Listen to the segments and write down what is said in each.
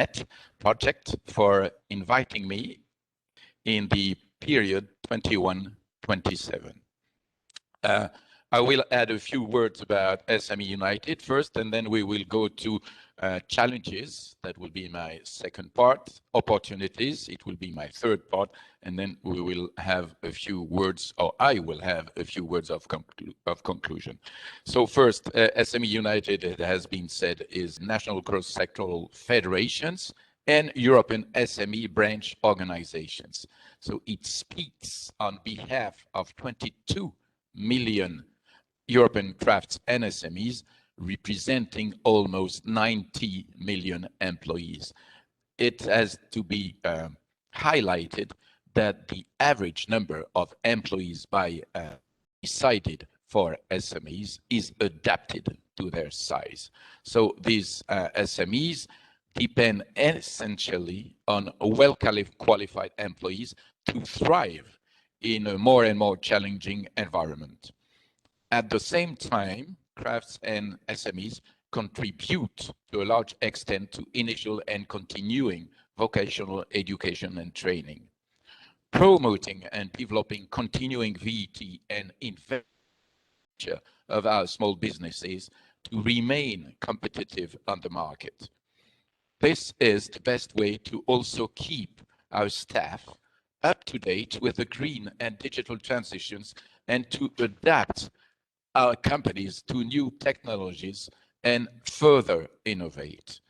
NET project for inviting me in the period 21-27. I will add a few words about SME United first, and then we will go to challenges. That will be my second part. Opportunities, it will be my third part, and then we will have a few words, or I will have a few words of conclusion. So first, SME United, it has been said, is national cross-sectoral federations and European SME branch organizations. So it speaks on behalf of 22 million European crafts and SMEs, representing almost 90 million employees. It has to be highlighted that the average number of employees decided for SMEs is adapted to their size. So these SMEs depend essentially on well-qualified employees to thrive in a more and more challenging environment. At the same time, crafts and SMEs contribute to a large extent to initial and continuing vocational education and training, promoting and developing continuing VET and investment of our small businesses to remain competitive on the market. This is the best way to also keep our staff up to date with the green and digital transitions and to adapt our companies to new technologies and further innovate.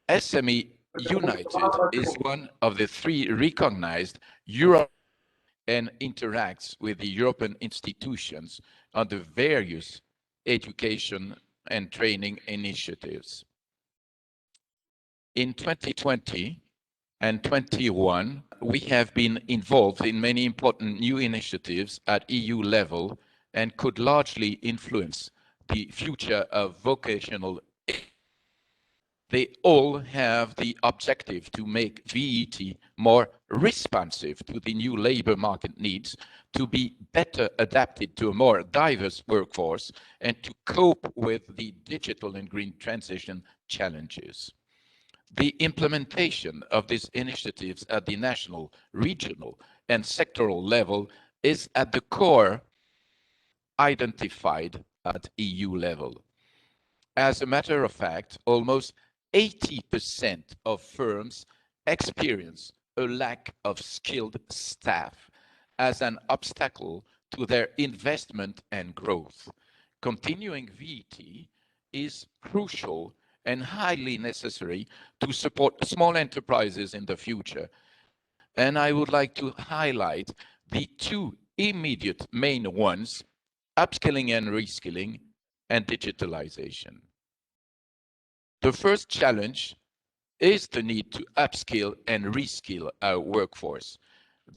SME United is one of the three recognized Europe and interacts with the European institutions on the various education and training initiatives. In 2020 and 21, we have been involved in many important new initiatives at EU level and could largely influence the future of vocational. They all have the objective to make VET more responsive to the new labor market needs, to be better adapted to a more diverse workforce, and to cope with the digital and green transition challenges. The implementation of these initiatives at the national, regional, and sectoral level is at the core identified at EU level. As a matter of fact, almost 80% of firms experience a lack of skilled staff as an obstacle to their investment and growth. Continuing VET is crucial and highly necessary to support small enterprises in the future. And I would like to highlight the two immediate main ones: upskilling and reskilling, and digitalization. The first challenge is the need to upskill and reskill our workforce.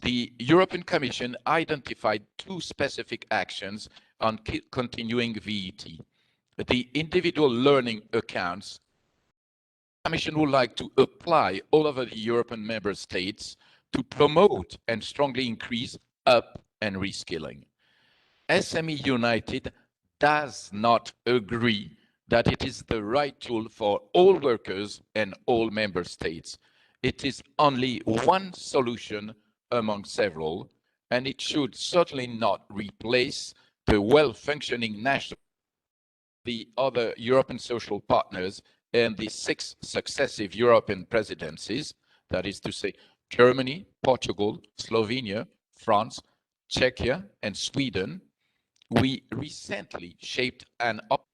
The European Commission identified two specific actions on continuing VET. The individual learning accounts. The Commission would like to apply all over the European member states to promote and strongly increase up and reskilling. SME United does not agree that it is the right tool for all workers and all member states. It is only one solution among several, and it should certainly not replace the well-functioning national, the other European social partners, and the 6 successive European presidencies, that is to say, Germany, Portugal, Slovenia, France, Czechia, and Sweden. We recently shaped an option,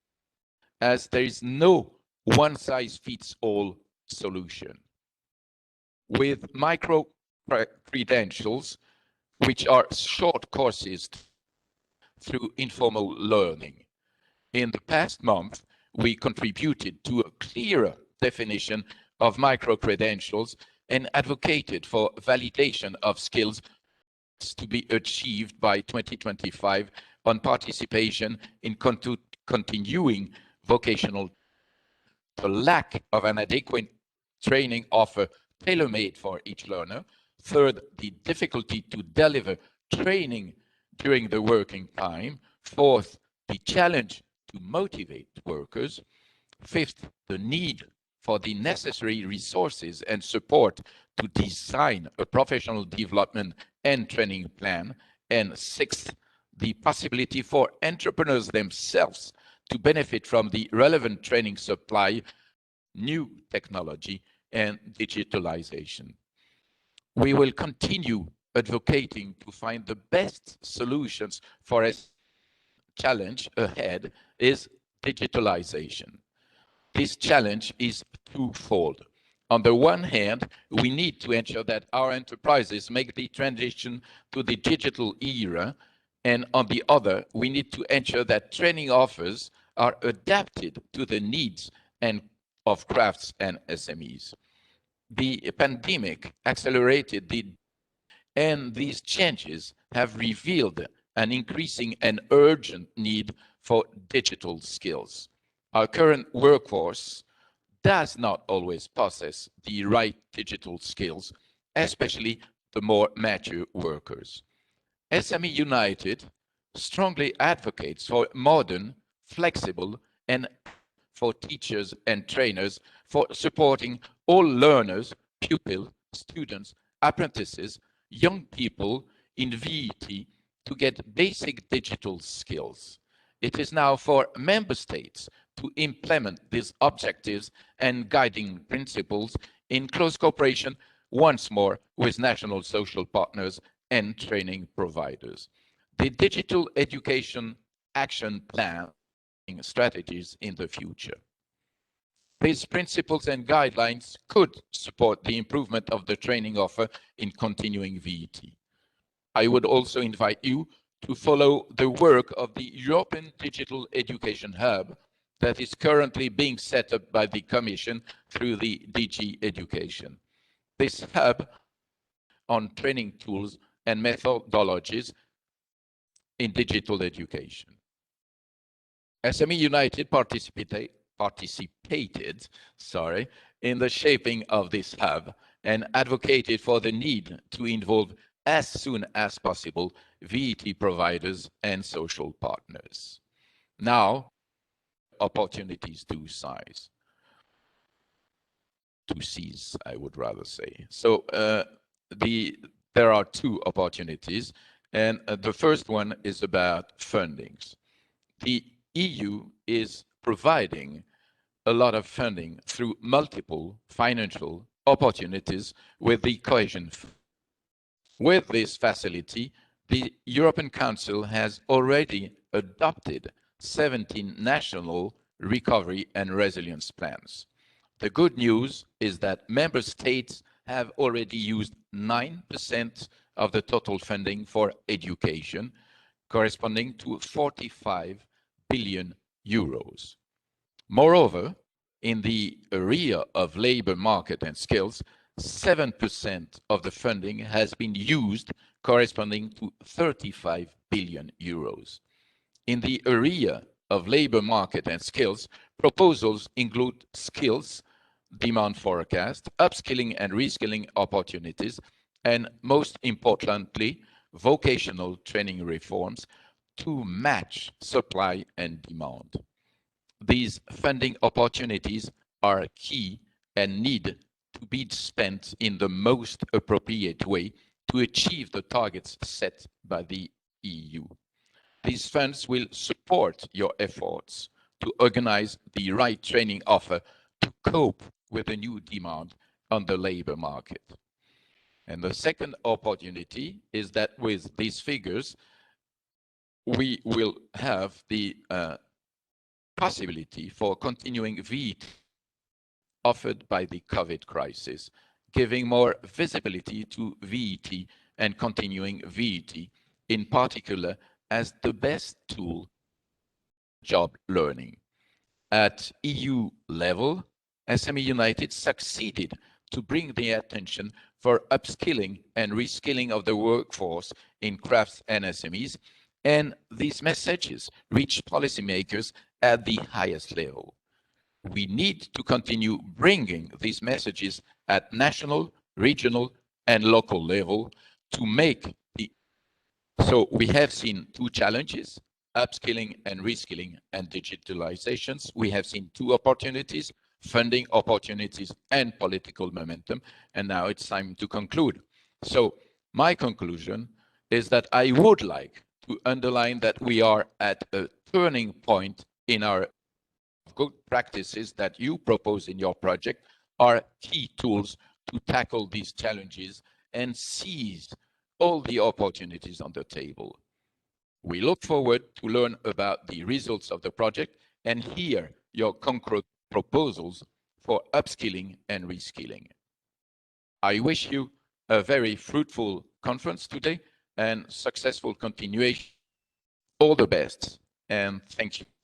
as there is no one-size-fits-all solution. With micro-credentials, which are short courses through informal learning. In the past month, we contributed to a clearer definition of micro-credentials and advocated for validation of skills to be achieved by 2025 on participation in continuing vocational. The lack of an adequate training offer tailor-made for each learner. Third, the difficulty to deliver training during the working time. Fourth, the challenge to motivate workers. Fifth, the need for the necessary resources and support to design a professional development and training plan. And sixth, the possibility for entrepreneurs themselves to benefit from the relevant training supply, new technology, and digitalization. We will continue advocating to find the best solutions for a challenge ahead is digitalization. This challenge is twofold. On the one hand, we need to ensure that our enterprises make the transition to the digital era, and on the other, we need to ensure that training offers are adapted to the needs and of crafts and SMEs. The pandemic accelerated and these changes have revealed an increasing and urgent need for digital skills. Our current workforce does not always possess the right digital skills, especially the more mature workers. SME United strongly advocates for modern, flexible, and for teachers and trainers for supporting all learners, pupils, students, apprentices, young people in VET to get basic digital skills. It is now for member states to implement these objectives and guiding principles in close cooperation once more with national social partners and training providers. The Digital Education Action Plan strategies in the future. These principles and guidelines could support the improvement of the training offer in continuing VET. I would also invite you to follow the work of the European Digital Education Hub that is currently being set up by the Commission through the DG Education. This hub on training tools and methodologies in digital education. SME United participated in the shaping of this hub and advocated for the need to involve as soon as possible VET providers and social partners. Now, opportunities to seize, I would rather say. So there are two opportunities, and the first one is about fundings. The EU is providing a lot of funding through multiple financial opportunities with the cohesion. With this facility, the European Council has already adopted 17 national recovery and resilience plans. The good news is that member states have already used 9% of the total funding for education, corresponding to 45 billion euros. Moreover, in the area of labor market and skills, 7% of the funding has been used, corresponding to 35 billion euros. In the area of labor market and skills, proposals include skills, demand forecast, upskilling and reskilling opportunities, and most importantly, vocational training reforms to match supply and demand. These funding opportunities are key and need to be spent in the most appropriate way to achieve the targets set by the EU. These funds will support your efforts to organize the right training offer to cope with the new demand on the labor market. And the second opportunity is that with these figures, we will have the possibility for continuing VET offered by the COVID crisis, giving more visibility to VET and continuing VET, in particular, as the best tool job learning. At EU level, SME United succeeded to bring the attention for upskilling and reskilling of the workforce in crafts and SMEs, and these messages reach policymakers at the highest level. We need to continue bringing these messages at national, regional, and local level to make the... So we have seen two challenges, upskilling and reskilling and digitalizations. We have seen two opportunities, funding opportunities, and political momentum. And now it's time to conclude. So my conclusion is that I would like to underline that we are at a turning point in our good practices that you propose in your project are key tools to tackle these challenges and seize all the opportunities on the table. We look forward to learn about the results of the project and hear your concrete proposals for upskilling and reskilling. I wish you a very fruitful conference today and successful continuation. All the best, and thank you.